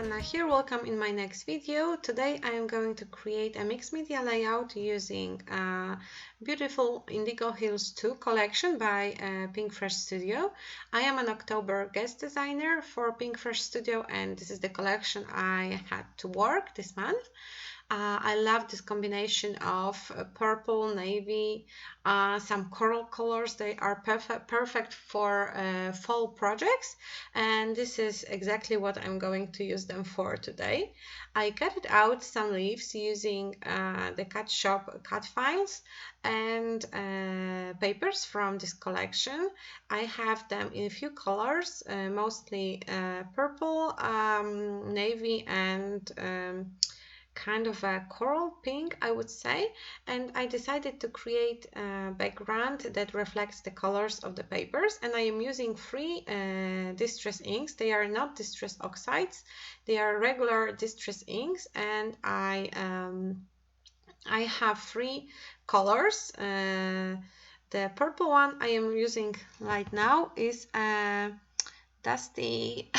Anna here, welcome in my next video. Today I am going to create a mixed media layout using a beautiful Indigo Hills 2 collection by Pinkfresh Studio. I am an October guest designer for Pinkfresh Studio and this is the collection I had to work this month. I love this combination of purple, navy, some coral colors. They are perfect for fall projects, and this is exactly what I'm going to use them for today. I cut out some leaves using the cut shop cut files and papers from this collection. I have them in a few colors, mostly purple, navy, and kind of a coral pink, I would say, and I decided to create a background that reflects the colors of the papers, and I am using three distress inks. They are not distress oxides, they are regular distress inks, and I have three colors. The purple one I am using right now is a dusty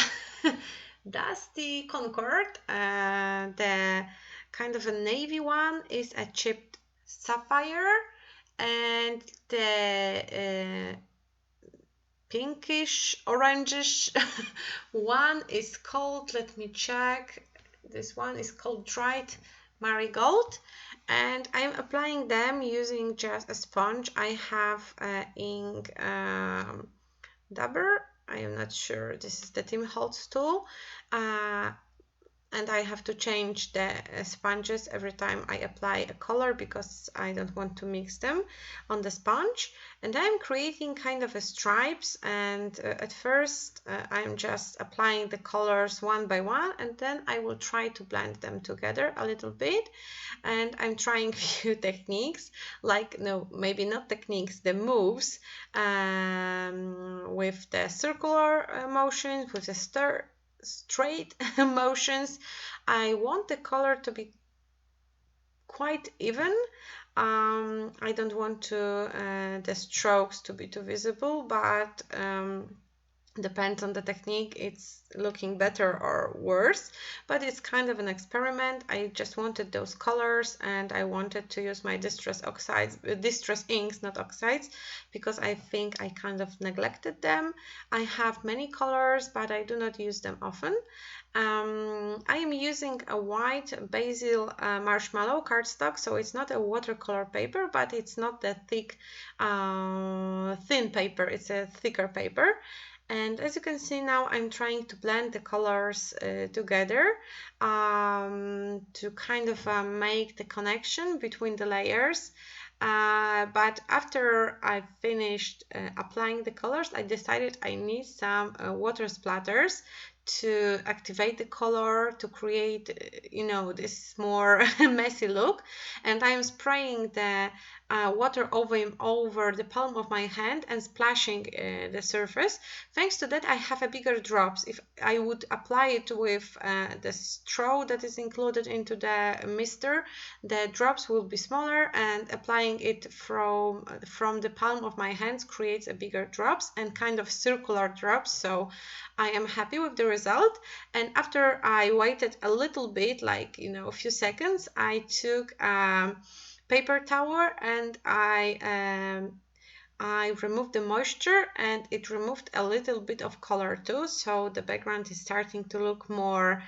Dusty Concord. The kind of a navy one is a chipped sapphire, and the pinkish orangish one is called, let me check, this one is called dried marigold, and I'm applying them using just a sponge. I have ink dabber, I am not sure, this is the Tim Holtz tool, and I have to change the sponges every time I apply a color because I don't want to mix them on the sponge. And I'm creating kind of a stripes, and at first I'm just applying the colors one by one, and then I will try to blend them together a little bit. And I'm trying few techniques, like, no, maybe not techniques, the moves, with the circular motions, with the straight motions. I want the color to be quite even. I don't want the strokes to be too visible, but depends on the technique, it's looking better or worse, but it's kind of an experiment. I just wanted those colors, and I wanted to use my distress inks, not oxides, because I think I kind of neglected them. I have many colors, but I do not use them often. I am using a white basil marshmallow cardstock, so it's not a watercolor paper, but it's not the thick thin paper, it's a thicker paper. And as you can see now, I'm trying to blend the colors together to kind of make the connection between the layers. But after I finished applying the colors, I decided I need some water splatters to activate the color, to create, you know, this more messy look. And I'm spraying the water over the palm of my hand and splashing the surface. Thanks to that, I have a bigger drops. If I would apply it with the straw that is included into the mister, the drops will be smaller, and applying it from the palm of my hands creates a bigger drops and kind of circular drops. So I am happy with the result. And after I waited a little bit, like, you know, a few seconds, I took paper towel and I removed the moisture, and it removed a little bit of color too, so the background is starting to look more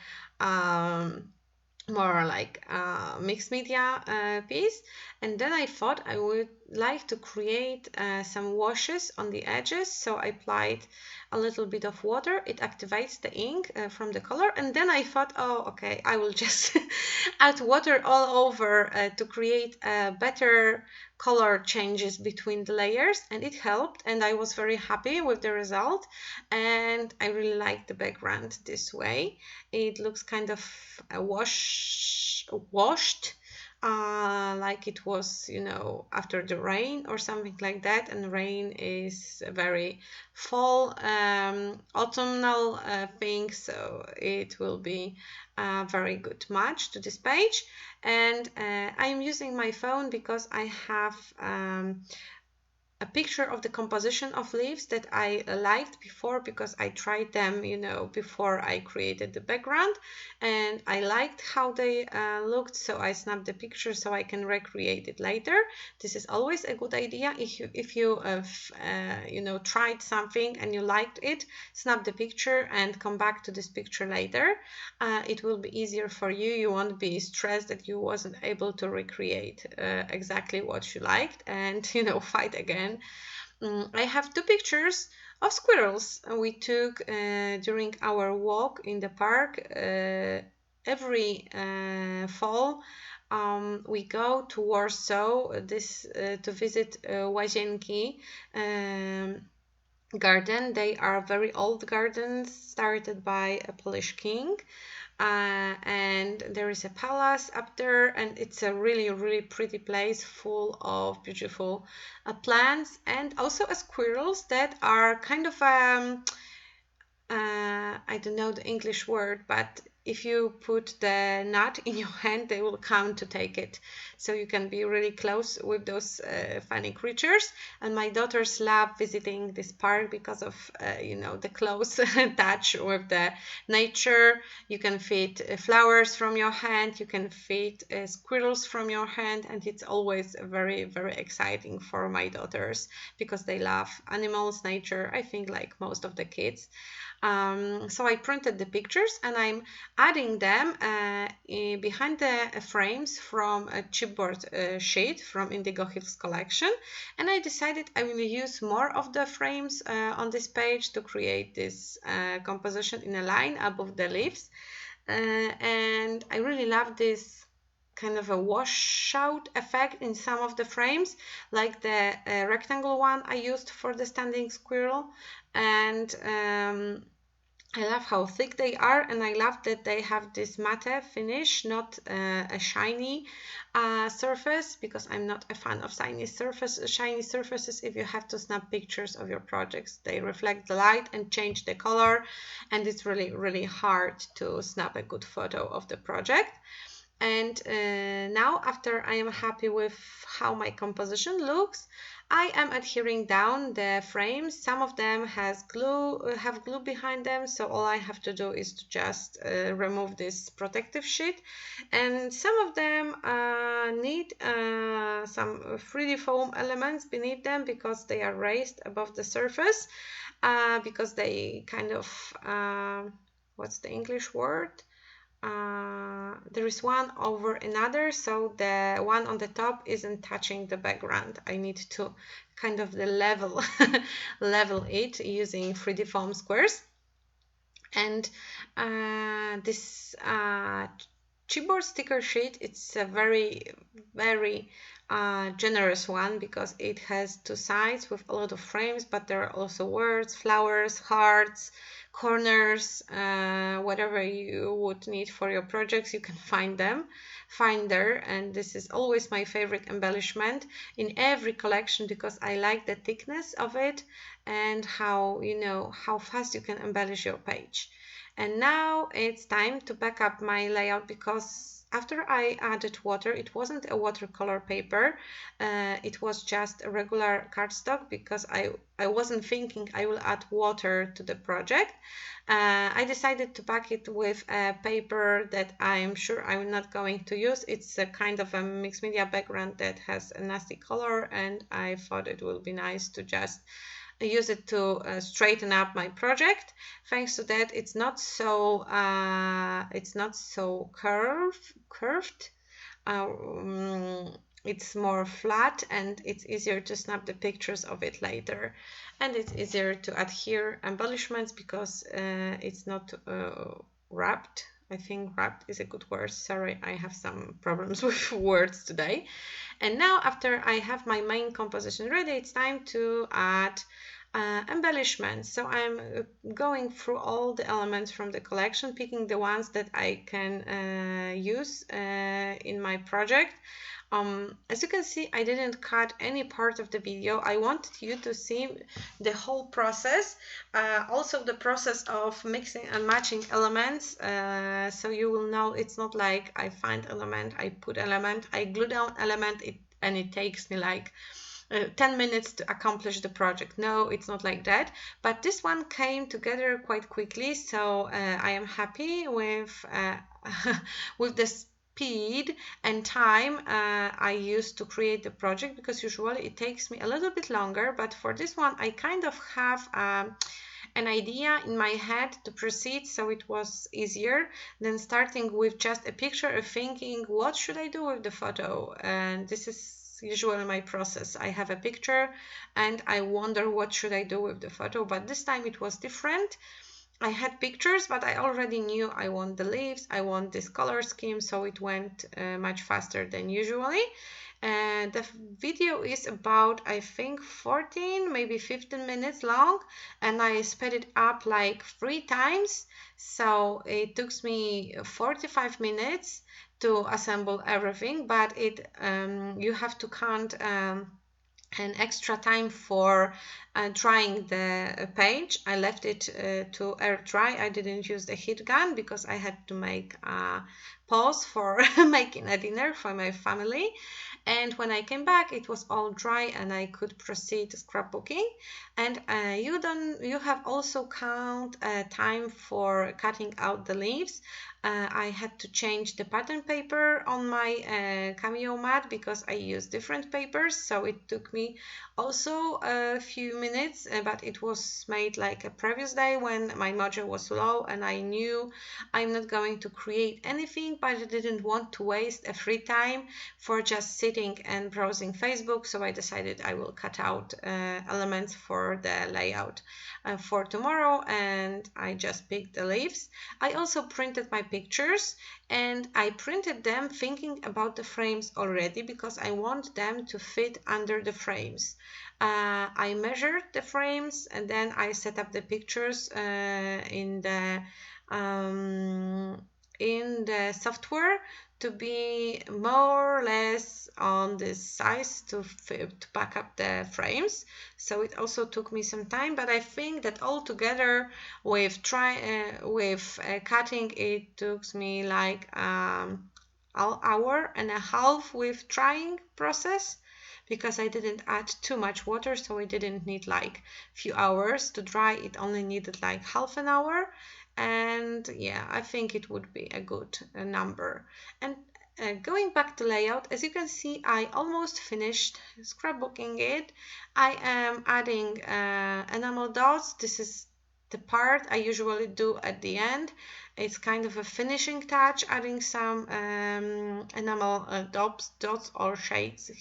like a mixed media piece. And then I thought I would like to create some washes on the edges, so I applied a little bit of water. It activates the ink from the color, and then I thought, oh, okay, I will just add water all over to create better color changes between the layers, and it helped, and I was very happy with the result, and I really like the background this way. It looks kind of washed, like it was, you know, after the rain or something like that, and rain is a very fall autumnal thing, so it will be a very good match to this page. And I'm using my phone because I have a picture of the composition of leaves that I liked before, because I tried them, you know, before I created the background, and I liked how they looked, so I snapped the picture so I can recreate it later. This is always a good idea. If you you know, tried something and you liked it, snap the picture and come back to this picture later. It will be easier for you. You won't be stressed that you wasn't able to recreate exactly what you liked, and, you know, fight again. I have two pictures of squirrels we took during our walk in the park. Every fall we go to Warsaw to visit Łazienki garden. They are very old gardens started by a Polish king. And there is a palace up there, and it's a really pretty place full of beautiful plants, and also squirrels that are kind of I don't know the English word, but if you put the nut in your hand, they will come to take it. So you can be really close with those funny creatures. And my daughters love visiting this park because of, you know, the close touch with the nature. You can feed flowers from your hand, you can feed squirrels from your hand, and it's always very exciting for my daughters because they love animals, nature, I think, like most of the kids. So I printed the pictures and I'm adding them behind the frames from a chipboard sheet from Indigo Hills collection, and I decided I will use more of the frames on this page to create this composition in a line above the leaves. And I really love this kind of a washout effect in some of the frames, like the rectangle one I used for the standing squirrel. And I love how thick they are, and I love that they have this matte finish, not a shiny surface, because I'm not a fan of shiny surfaces. If you have to snap pictures of your projects, they reflect the light and change the color, and it's really hard to snap a good photo of the project. And now, after I am happy with how my composition looks, I am adhering down the frames. Some of them have glue behind them, so all I have to do is to just remove this protective sheet. And some of them need some 3D foam elements beneath them because they are raised above the surface, because they kind of, what's the English word? There is one over another, so the one on the top isn't touching the background. I need to kind of the level it using 3D foam squares. And this chipboard sticker sheet, it's a very generous one because it has two sides with a lot of frames, but there are also words, flowers, hearts, corners, whatever you would need for your projects, you can find there. And this is always my favorite embellishment in every collection because I like the thickness of it and how, you know, how fast you can embellish your page. And now it's time to back up my layout, because after I added water, it wasn't a watercolor paper, it was just a regular cardstock, because I wasn't thinking I will add water to the project. I decided to back it with a paper that I'm sure I'm not going to use. It's a kind of a mixed media background that has a nasty color, and I thought it would be nice to just use it to straighten up my project. Thanks to that, it's not so curved. It's more flat, and it's easier to snap the pictures of it later, and it's easier to adhere embellishments because it's not wrapped. I think wrapped is a good word. Sorry, I have some problems with words today. And now, after I have my main composition ready, it's time to add embellishments. So I'm going through all the elements from the collection, picking the ones that I can use in my project. As you can see, I didn't cut any part of the video. I wanted you to see the whole process, also the process of mixing and matching elements, so you will know it's not like I find element, I put element, I glue down element, and it takes me like 10 minutes to accomplish the project. No, it's not like that, but this one came together quite quickly, so I am happy with with the speed and time I used to create the project, because usually it takes me a little bit longer, but for this one I kind of have an idea in my head to proceed, so it was easier than starting with just a picture of thinking what should I do with the photo. And this is usually my process. I have a picture and I wonder what should I do with the photo, but this time it was different. I had pictures, but I already knew I want the leaves, I want this color scheme, so it went much faster than usually. And the video is about, I think, 14, maybe 15 minutes long, and I sped it up like 3 times. So it took me 45 minutes to assemble everything, but it you have to count an extra time for drying the page. I left it to air dry. I didn't use the heat gun because I had to make a pause for making a dinner for my family. And when I came back, it was all dry and I could proceed scrapbooking. And you have also count time for cutting out the leaves. I had to change the pattern paper on my cameo mat because I used different papers, so it took me also a few minutes, but it was made like a previous day when my mojo was low and I knew I'm not going to create anything, but I didn't want to waste a free time for just sitting and browsing Facebook, so I decided I will cut out elements for the layout for tomorrow, and I just picked the leaves. I also printed my pictures, and I printed them thinking about the frames already because I want them to fit under the frames. I measured the frames and then I set up the pictures in the software to be more or less on this size to pack up the frames. So it also took me some time, but I think that all together with cutting, it took me like an hour and a half with drying process, because I didn't add too much water, so it didn't need like few hours to dry. It only needed like half an hour. And yeah, I think it would be a good number. And going back to layout, as you can see, I almost finished scrapbooking it. I am adding enamel dots. This is the part I usually do at the end. It's kind of a finishing touch, adding some enamel dots or shapes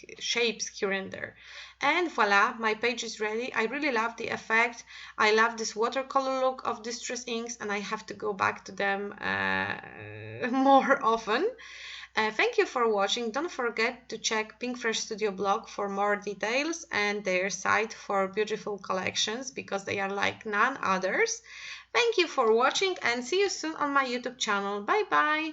here and there. And voila, my page is ready. I really love the effect. I love this watercolor look of Distress inks, and I have to go back to them more often. Thank you for watching. Don't forget to check Pinkfresh Studio blog for more details and their site for beautiful collections, because they are like none others. Thank you for watching and see you soon on my YouTube channel. Bye bye!